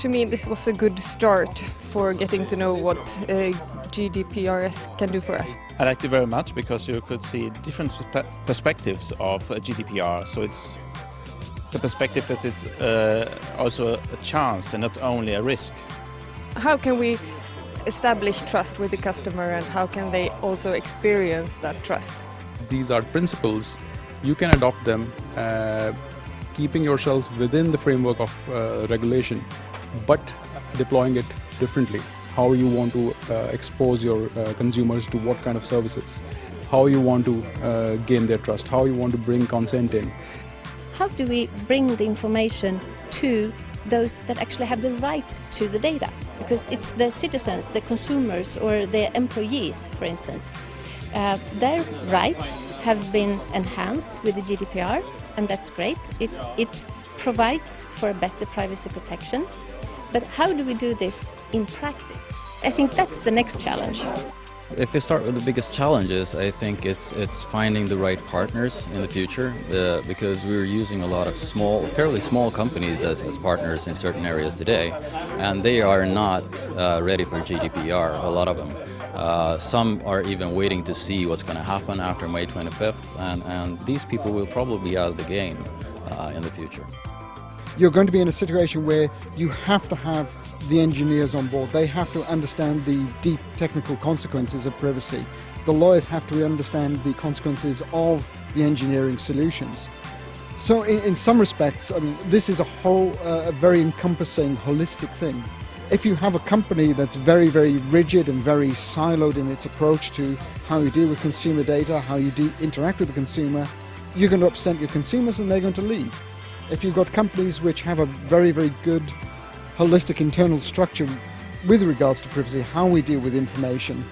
To me, this was a good start for getting to know what GDPR can do for us. I liked it very much because you could see different perspectives of GDPR. So it's the perspective that it's also a chance and not only a risk. How can we establish trust with the customer, and how can they also experience that trust? These are principles. You can adopt them, keeping yourself within the framework of regulation, but deploying it differently. How you want to expose your consumers to what kind of services, how you want to gain their trust, how you want to bring consent in. How do we bring the information to those that actually have the right to the data? Because it's the citizens, the consumers or the employees, for instance. Their rights have been enhanced with the GDPR, and that's great. It provides for a better privacy protection. But how do we do this in practice? I think that's the next challenge. If we start with the biggest challenges, I think it's finding the right partners in the future, because we're using a lot of fairly small companies as partners in certain areas today, and they are not ready for GDPR, a lot of them. Some are even waiting to see what's going to happen after May 25th, and these people will probably be out of the game in the future. You're going to be in a situation where you have to have the engineers on board. They have to understand the deep technical consequences of privacy. The lawyers have to understand the consequences of the engineering solutions. So in some respects, I mean, this is a very encompassing, holistic thing. If you have a company that's very, very rigid and very siloed in its approach to how you deal with consumer data, how you interact with the consumer, you're going to upset your consumers and they're going to leave. If you've got companies which have a very, very good holistic internal structure with regards to privacy, how we deal with information,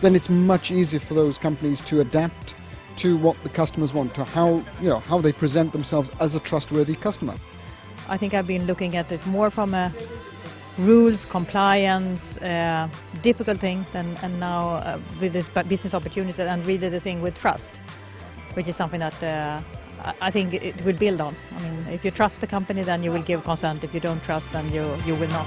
then it's much easier for those companies to adapt to what the customers want, to how they present themselves as a trustworthy customer. I think I've been looking at it more from a rules, compliance, difficult thing, and now with this business opportunity, and really the thing with trust, which is something that I think it will build on. I mean, if you trust the company, then you will give consent. If you don't trust, then you will not.